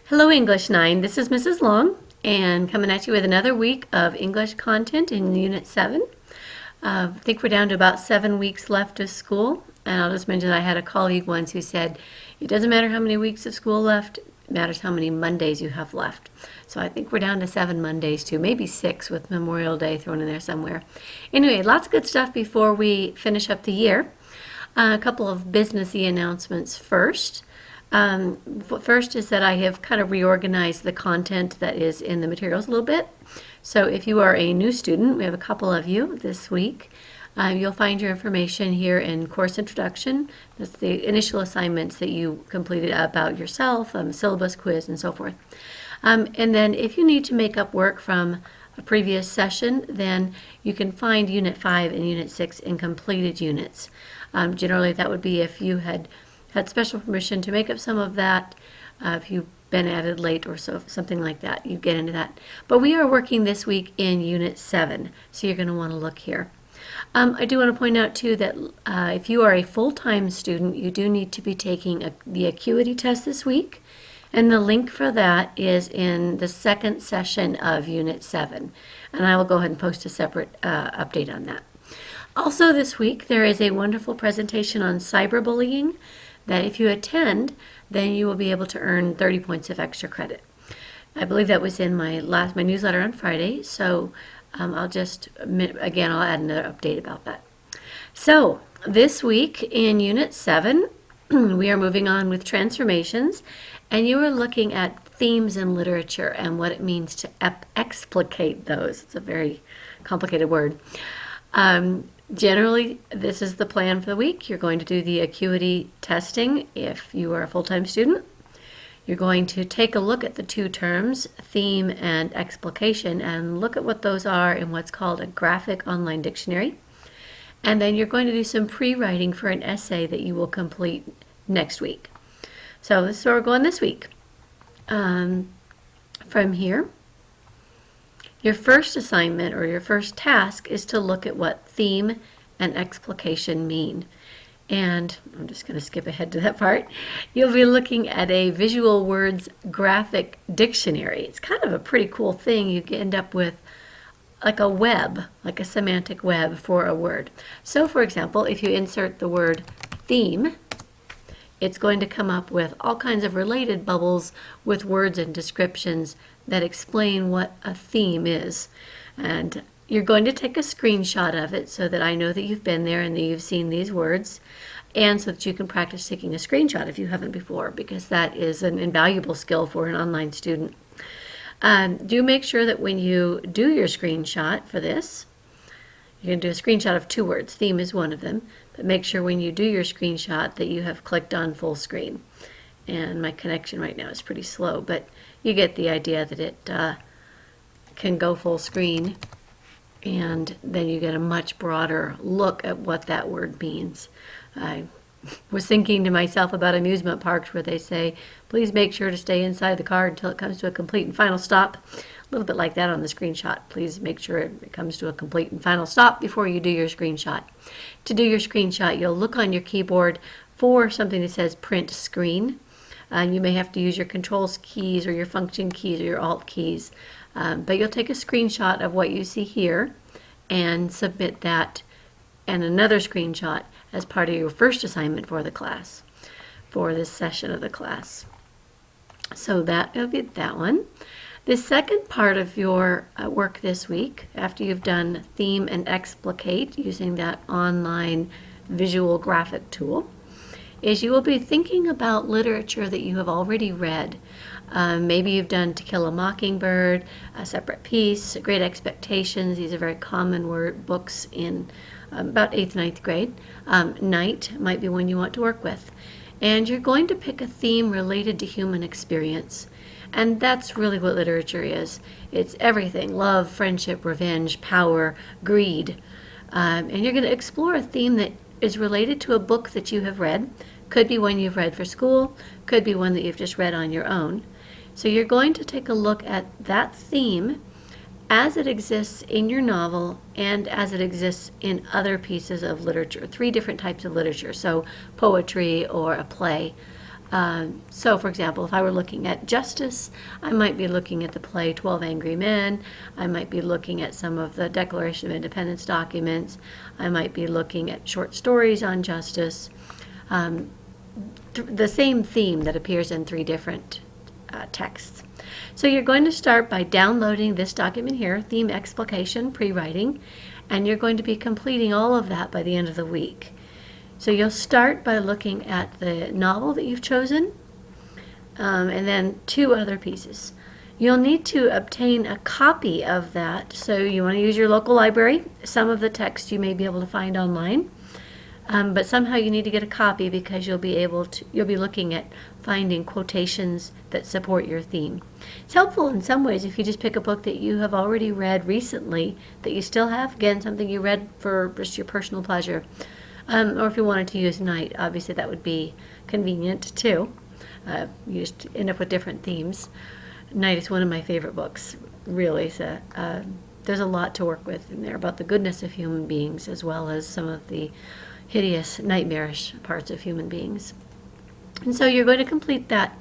Hello English 9, this is Mrs. Long and coming at you with another week of English content in Unit 7. I think we're down to about 7 weeks left of school, and I'll just mention that I had a colleague once who said it doesn't matter how many weeks of school left, it matters how many Mondays you have left. So I think we're down to 7 Mondays too, maybe 6 with Memorial Day thrown in there somewhere. Anyway, lots of good stuff before we finish up the year. A couple of businessy announcements first. First is that I have kind of reorganized the content that is in the materials a little bit. So if you are a new student, we have a couple of you this week. You'll find your information here in Course Introduction. That's the initial assignments that you completed about yourself, syllabus quiz, and so forth. And then if you need to make up work from a previous session, then you can find Unit 5 and Unit 6 in completed units. Generally, that would be if you had special permission to make up some of that, if you've been added late or something like that, you get into that. But we are working this week in Unit 7, so you're going to want to look here. I do want to point out too that if you are a full-time student, you do need to be taking the acuity test this week, and the link for that is in the second session of Unit 7, and I will go ahead and post a separate update on that. Also this week there is a wonderful presentation on cyberbullying that if you attend, then you will be able to earn 30 points of extra credit. I believe that was in my newsletter on Friday, so I'll add another update about that. So this week in Unit 7, we are moving on with transformations, and you are looking at themes in literature and what it means to explicate those. It's a very complicated word. Generally, this is the plan for the week. You're going to do the acuity testing if you are a full-time student. You're going to take a look at the two terms, theme and explication, and look at what those are in what's called a graphic online dictionary. And then you're going to do some pre-writing for an essay that you will complete next week. So this is where we're going this week. From here, your first assignment or your first task is to look at what theme and explication mean. And I'm just going to skip ahead to that part. You'll be looking at a visual words graphic dictionary. It's kind of a pretty cool thing. You end up with like a web, like a semantic web for a word. So for example, if you insert the word theme, it's going to come up with all kinds of related bubbles with words and descriptions that explain what a theme is. And you're going to take a screenshot of it so that I know that you've been there and that you've seen these words, and so that you can practice taking a screenshot if you haven't before, because that is an invaluable skill for an online student. Do make sure that when you do your screenshot for this, you're going to do a screenshot of 2 words. Theme is one of them, but make sure when you do your screenshot that you have clicked on full screen. And my connection right now is pretty slow, but you get the idea that it can go full screen, and then you get a much broader look at what that word means. I was thinking to myself about amusement parks where they say, please make sure to stay inside the car until it comes to a complete and final stop. A little bit like that on the screenshot. Please make sure it comes to a complete and final stop before you do your screenshot. To do your screenshot, you'll look on your keyboard for something that says print screen. You may have to use your controls keys or your function keys or your alt keys, but you'll take a screenshot of what you see here and submit that and another screenshot as part of your first assignment for the class, for this session of the class. So that will be that one. The second part of your work this week, after you've done theme and explicate using that online visual graphic tool, is you will be thinking about literature that you have already read. Maybe you've done To Kill a Mockingbird, A Separate Peace, Great Expectations. These are very common books in about 8th, 9th grade. Night might be one you want to work with. And you're going to pick a theme related to human experience. And that's really what literature is. It's everything: love, friendship, revenge, power, greed. And you're going to explore a theme that is related to a book that you have read. Could be one you've read for school, could be one that you've just read on your own. So you're going to take a look at that theme as it exists in your novel and as it exists in other pieces of literature, 3 different types of literature, so poetry or a play. So, for example, if I were looking at justice, I might be looking at the play 12 Angry Men. I might be looking at some of the Declaration of Independence documents. I might be looking at short stories on justice. The same theme that appears in 3 different texts. So you're going to start by downloading this document here, Theme Explication Pre-Writing, and you're going to be completing all of that by the end of the week. So you'll start by looking at the novel that you've chosen, and then 2 other pieces. You'll need to obtain a copy of that, so you want to use your local library. Some of the text you may be able to find online, but somehow you need to get a copy because you'll be looking at finding quotations that support your theme. It's helpful in some ways if you just pick a book that you have already read recently, that you still have, again, something you read for just your personal pleasure. Or if you wanted to use night, obviously that would be convenient too. You just end up with different themes. Night is one of my favorite books, really. So, there's a lot to work with in there about the goodness of human beings as well as some of the hideous, nightmarish parts of human beings. And so you're going to complete that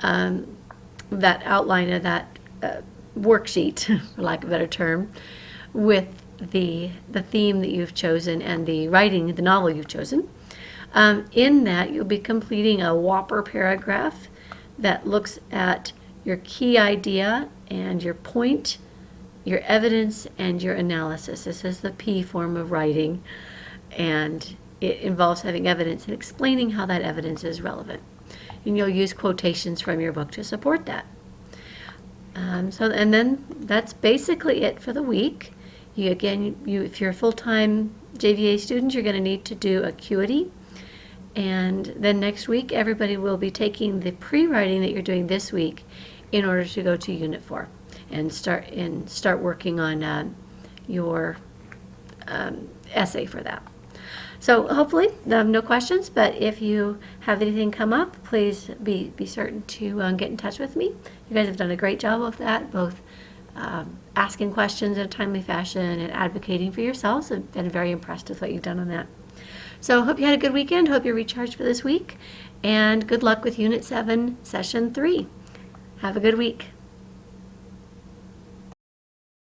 that outline of that worksheet, for lack of a better term, with the theme that you've chosen and the novel you've chosen. In that, you'll be completing a whopper paragraph that looks at your key idea and your point, your evidence, and your analysis. This is the P form of writing, and it involves having evidence and explaining how that evidence is relevant. And you'll use quotations from your book to support that. And then that's basically it for the week. If you're a full-time JVA student, you're going to need to do Acuity. And then next week, everybody will be taking the pre-writing that you're doing this week in order to go to Unit 4 and start working on your essay for that. So hopefully no questions, but if you have anything come up, please be certain to get in touch with me. You guys have done a great job of that, both asking questions in a timely fashion and advocating for yourselves. I've been very impressed with what you've done on that. So hope you had a good weekend, hope you're recharged for this week, and good luck with Unit 7, Session 3. Have a good week.